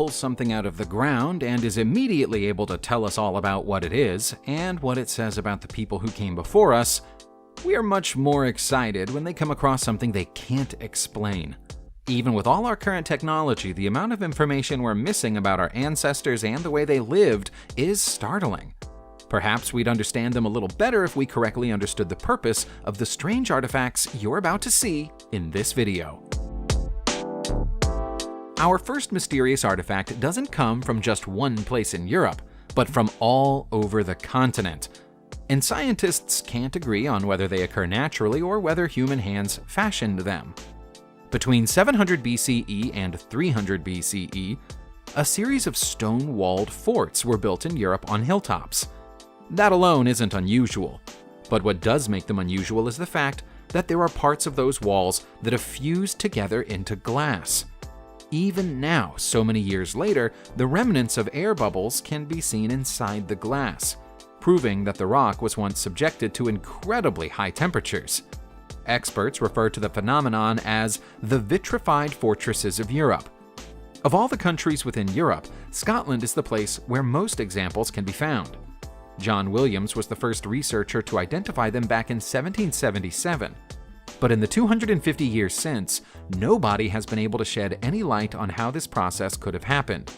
pulls something out of the ground and is immediately able to tell us all about what it is and what it says about the people who came before us, we are much more excited when they come across something they can't explain. Even with all our current technology, the amount of information we're missing about our ancestors and the way they lived is startling. Perhaps we'd understand them a little better if we correctly understood the purpose of the strange artifacts you're about to see in this video. Our first mysterious artifact doesn't come from just one place in Europe, but from all over the continent. And scientists can't agree on whether they occur naturally or whether human hands fashioned them. Between 700 BCE and 300 BCE, a series of stone-walled forts were built in Europe on hilltops. That alone isn't unusual, but what does make them unusual is the fact that there are parts of those walls that have fused together into glass. Even now, so many years later, the remnants of air bubbles can be seen inside the glass, proving that the rock was once subjected to incredibly high temperatures. Experts refer to the phenomenon as the vitrified fortresses of Europe. Of all the countries within Europe, Scotland is the place where most examples can be found. John Williams was the first researcher to identify them back in 1777. But in the 250 years since, nobody has been able to shed any light on how this process could have happened.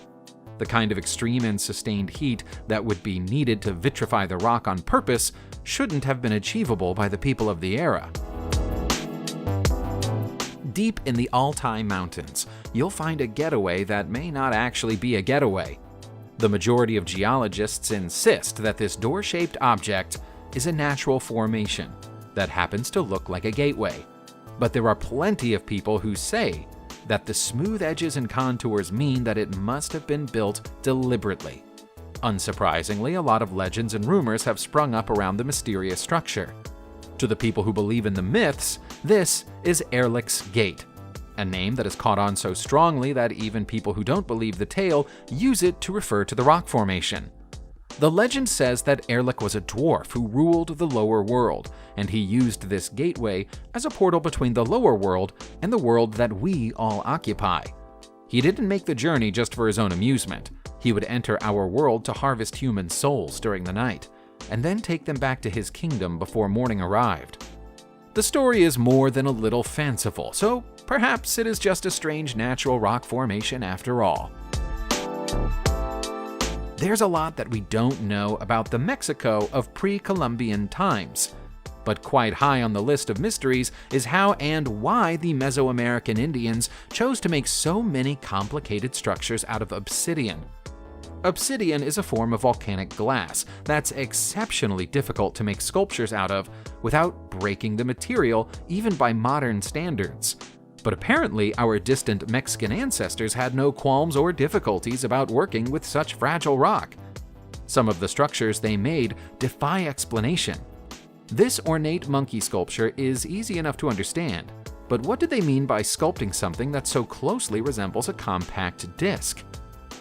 The kind of extreme and sustained heat that would be needed to vitrify the rock on purpose shouldn't have been achievable by the people of the era. Deep in the Altai Mountains, you'll find a getaway that may not actually be a getaway. The majority of geologists insist that this door-shaped object is a natural formation that happens to look like a gateway. But there are plenty of people who say that the smooth edges and contours mean that it must have been built deliberately. Unsurprisingly, a lot of legends and rumors have sprung up around the mysterious structure. To the people who believe in the myths, this is Ehrlich's Gate, a name that has caught on so strongly that even people who don't believe the tale use it to refer to the rock formation. The legend says that Ehrlich was a dwarf who ruled the lower world, and he used this gateway as a portal between the lower world and the world that we all occupy. He didn't make the journey just for his own amusement. He would enter our world to harvest human souls during the night, and then take them back to his kingdom before morning arrived. The story is more than a little fanciful, so perhaps it is just a strange natural rock formation after all. There's a lot that we don't know about the Mexico of pre-Columbian times, but quite high on the list of mysteries is how and why the Mesoamerican Indians chose to make so many complicated structures out of obsidian. Obsidian is a form of volcanic glass that's exceptionally difficult to make sculptures out of without breaking the material, even by modern standards. But apparently, our distant Mexican ancestors had no qualms or difficulties about working with such fragile rock. Some of the structures they made defy explanation. This ornate monkey sculpture is easy enough to understand, but what did they mean by sculpting something that so closely resembles a compact disc?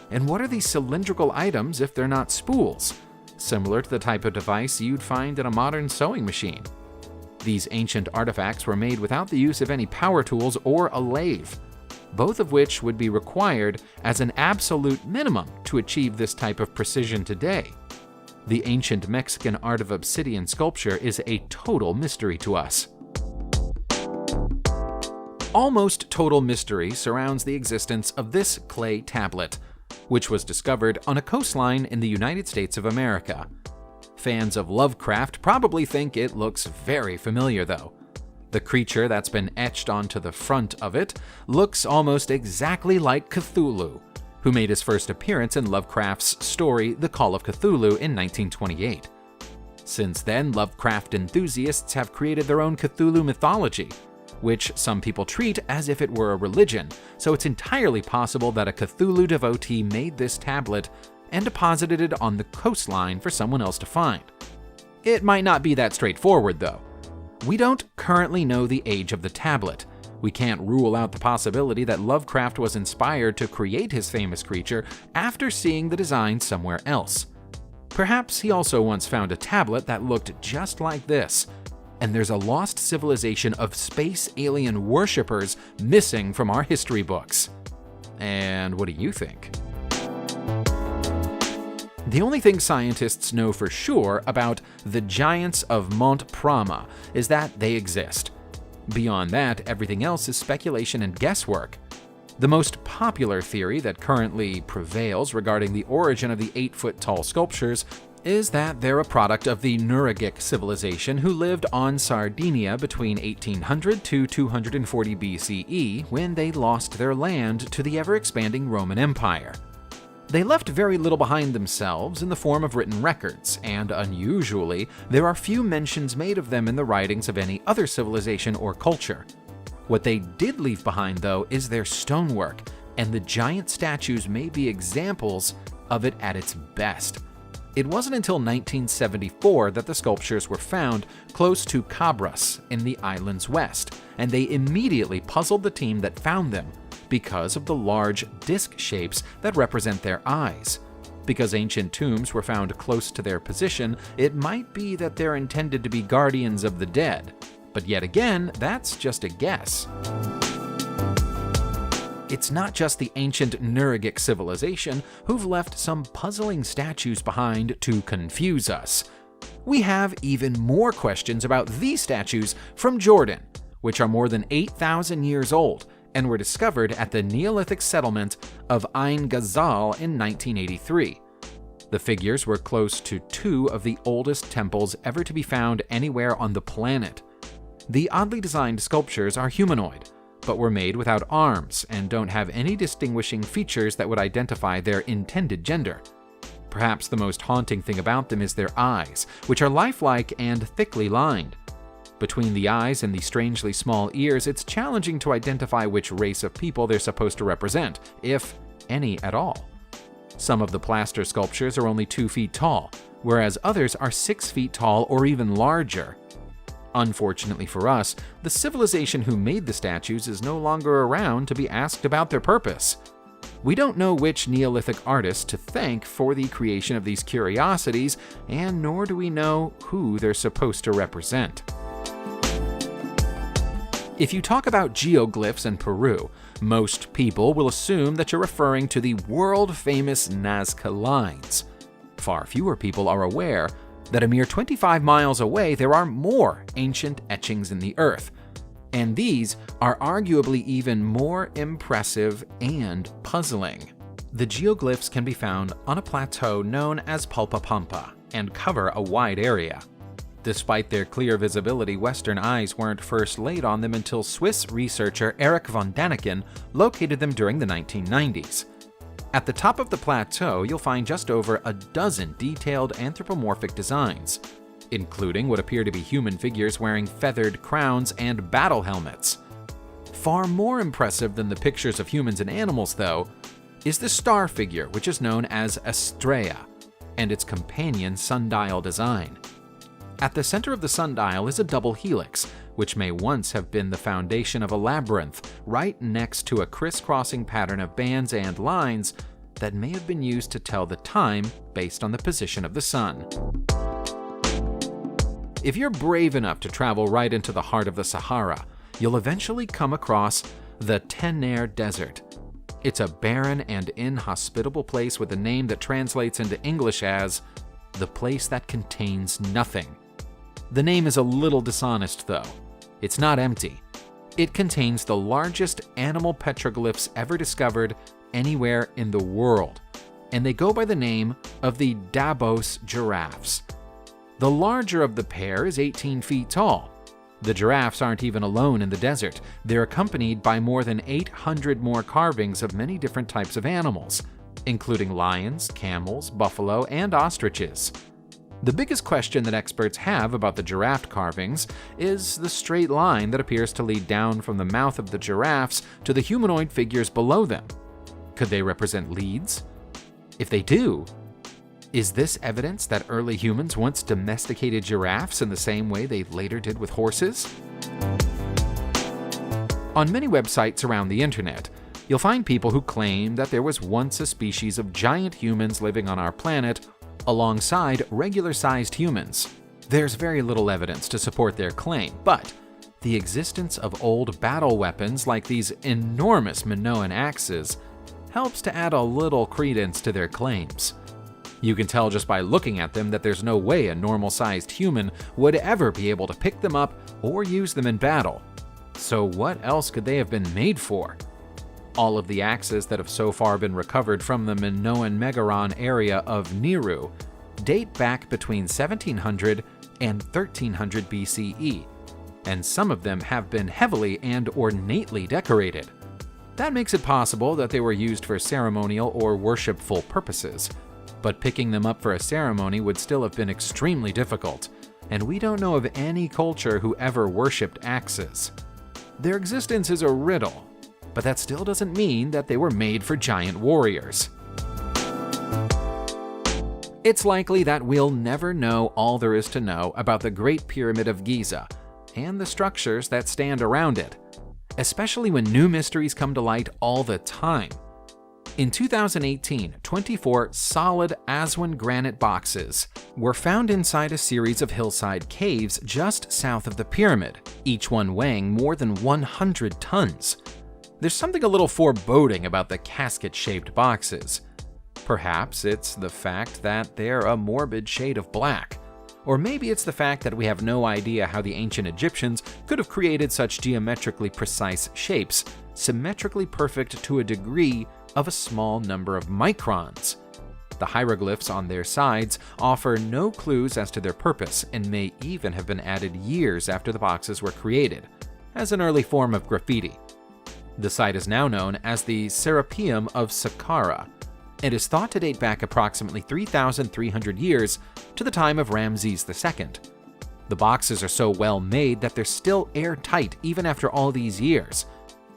And what are these cylindrical items if they're not spools, similar to the type of device you'd find in a modern sewing machine? These ancient artifacts were made without the use of any power tools or a lathe, both of which would be required as an absolute minimum to achieve this type of precision today. The ancient Mexican art of obsidian sculpture is a total mystery to us. Almost total mystery surrounds the existence of this clay tablet, which was discovered on a coastline in the United States of America. Fans of Lovecraft probably think it looks very familiar, though. The creature that's been etched onto the front of it looks almost exactly like Cthulhu, who made his first appearance in Lovecraft's story The Call of Cthulhu in 1928. Since then, Lovecraft enthusiasts have created their own Cthulhu mythology, which some people treat as if it were a religion, so it's entirely possible that a Cthulhu devotee made this tablet and deposited it on the coastline for someone else to find. It might not be that straightforward, though. We don't currently know the age of the tablet. We can't rule out the possibility that Lovecraft was inspired to create his famous creature after seeing the design somewhere else. Perhaps he also once found a tablet that looked just like this, and there's a lost civilization of space alien worshippers missing from our history books. And what do you think? The only thing scientists know for sure about the giants of Mont Prama is that they exist. Beyond that, everything else is speculation and guesswork. The most popular theory that currently prevails regarding the origin of the 8-foot-tall sculptures is that they're a product of the Nuragic civilization who lived on Sardinia between 1800 to 240 BCE when they lost their land to the ever-expanding Roman Empire. They left very little behind themselves in the form of written records, and unusually, there are few mentions made of them in the writings of any other civilization or culture. What they did leave behind, though, is their stonework, and the giant statues may be examples of it at its best. It wasn't until 1974 that the sculptures were found close to Cabras in the island's west, and they immediately puzzled the team that found them because of the large disc shapes that represent their eyes. Because ancient tombs were found close to their position, it might be that they're intended to be guardians of the dead. But yet again, that's just a guess. It's not just the ancient Nuragic civilization who've left some puzzling statues behind to confuse us. We have even more questions about these statues from Jordan, which are more than 8,000 years old and were discovered at the Neolithic settlement of Ain Ghazal in 1983. The figures were close to 2 of the oldest temples ever to be found anywhere on the planet. The oddly designed sculptures are humanoid, but were made without arms and don't have any distinguishing features that would identify their intended gender. Perhaps the most haunting thing about them is their eyes, which are lifelike and thickly lined. Between the eyes and the strangely small ears, it's challenging to identify which race of people they're supposed to represent, if any at all. Some of the plaster sculptures are only 2 feet tall, whereas others are 6 feet tall or even larger. Unfortunately for us, the civilization who made the statues is no longer around to be asked about their purpose. We don't know which Neolithic artist to thank for the creation of these curiosities, and nor do we know who they're supposed to represent. If you talk about geoglyphs in Peru, most people will assume that you're referring to the world-famous Nazca lines. Far fewer people are aware that a mere 25 miles away there are more ancient etchings in the earth, and these are arguably even more impressive and puzzling. The geoglyphs can be found on a plateau known as Palpapampa and cover a wide area. Despite their clear visibility, Western eyes weren't first laid on them until Swiss researcher Erich von Daniken located them during the 1990s. At the top of the plateau, you'll find just over a dozen detailed anthropomorphic designs, including what appear to be human figures wearing feathered crowns and battle helmets. Far more impressive than the pictures of humans and animals, though, is the star figure, which is known as Estrella, and its companion sundial design. At the center of the sundial is a double helix, which may once have been the foundation of a labyrinth, right next to a crisscrossing pattern of bands and lines that may have been used to tell the time based on the position of the sun. If you're brave enough to travel right into the heart of the Sahara, you'll eventually come across the Tener Desert. It's a barren and inhospitable place with a name that translates into English as the place that contains nothing. The name is a little dishonest, though. It's not empty. It contains the largest animal petroglyphs ever discovered anywhere in the world, and they go by the name of the Davos giraffes. The larger of the pair is 18 feet tall. The giraffes aren't even alone in the desert. They're accompanied by more than 800 more carvings of many different types of animals, including lions, camels, buffalo, and ostriches. The biggest question that experts have about the giraffe carvings is the straight line that appears to lead down from the mouth of the giraffes to the humanoid figures below them. Could they represent leads? If they do, is this evidence that early humans once domesticated giraffes in the same way they later did with horses? On many websites around the internet, you'll find people who claim that there was once a species of giant humans living on our planet alongside regular-sized humans. There's very little evidence to support their claim, but the existence of old battle weapons like these enormous Minoan axes helps to add a little credence to their claims. You can tell just by looking at them that there's no way a normal-sized human would ever be able to pick them up or use them in battle. So what else could they have been made for? All of the axes that have so far been recovered from the Minoan Megaron area of Niru date back between 1700 and 1300 BCE, and some of them have been heavily and ornately decorated. That makes it possible that they were used for ceremonial or worshipful purposes, but picking them up for a ceremony would still have been extremely difficult, and we don't know of any culture who ever worshipped axes. Their existence is a riddle, but that still doesn't mean that they were made for giant warriors. It's likely that we'll never know all there is to know about the Great Pyramid of Giza and the structures that stand around it, especially when new mysteries come to light all the time. In 2018, 24 solid Aswan granite boxes were found inside a series of hillside caves just south of the pyramid, each one weighing more than 100 tons. There's something a little foreboding about the casket-shaped boxes. Perhaps it's the fact that they're a morbid shade of black. Or maybe it's the fact that we have no idea how the ancient Egyptians could have created such geometrically precise shapes, symmetrically perfect to a degree of a small number of microns. The hieroglyphs on their sides offer no clues as to their purpose and may even have been added years after the boxes were created, as an early form of graffiti. The site is now known as the Serapeum of Saqqara, and is thought to date back approximately 3,300 years to the time of Ramses II. The boxes are so well made that they're still airtight even after all these years,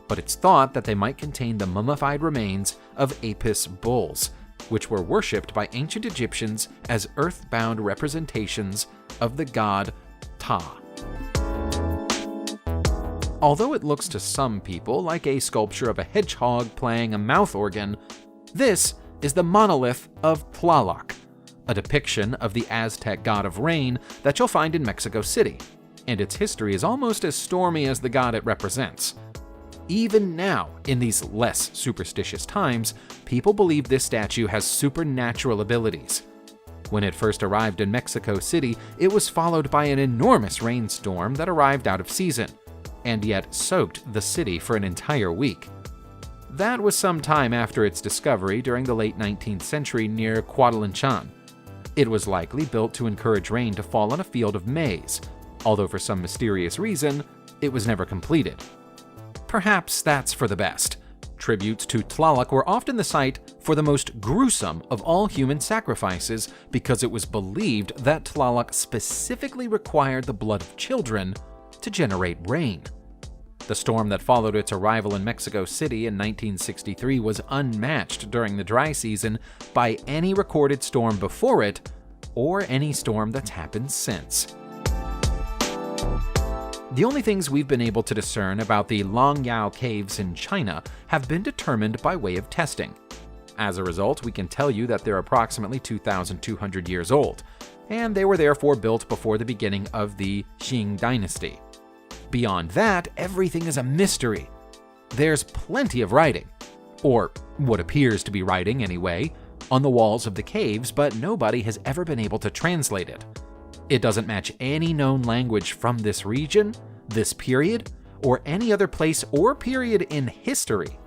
but it's thought that they might contain the mummified remains of Apis bulls, which were worshipped by ancient Egyptians as earth-bound representations of the god Ptah. Although it looks to some people like a sculpture of a hedgehog playing a mouth organ, this is the monolith of Tlaloc, a depiction of the Aztec god of rain that you'll find in Mexico City, and its history is almost as stormy as the god it represents. Even now, in these less superstitious times, people believe this statue has supernatural abilities. When it first arrived in Mexico City, it was followed by an enormous rainstorm that arrived out of season, and yet soaked the city for an entire week. That was some time after its discovery during the late 19th century near Cuautitlán. It was likely built to encourage rain to fall on a field of maize, although for some mysterious reason, it was never completed. Perhaps that's for the best. Tributes to Tlaloc were often the site for the most gruesome of all human sacrifices because it was believed that Tlaloc specifically required the blood of children to generate rain. The storm that followed its arrival in Mexico City in 1963 was unmatched during the dry season by any recorded storm before it or any storm that's happened since. The only things we've been able to discern about the Longyao caves in China have been determined by way of testing. As a result, we can tell you that they're approximately 2,200 years old, and they were therefore built before the beginning of the Qing dynasty. Beyond that, everything is a mystery. There's plenty of writing, or what appears to be writing anyway, on the walls of the caves, but nobody has ever been able to translate it. It doesn't match any known language from this region, this period, or any other place or period in history.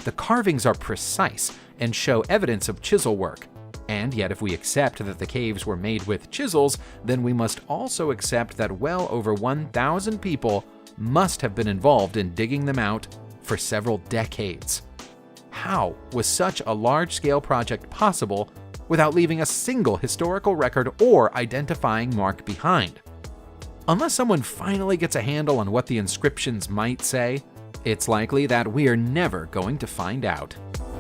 The carvings are precise and show evidence of chisel work, and yet if we accept that the caves were made with chisels, then we must also accept that well over 1,000 people must have been involved in digging them out for several decades. How was such a large-scale project possible without leaving a single historical record or identifying mark behind? Unless someone finally gets a handle on what the inscriptions might say, it's likely that we're never going to find out.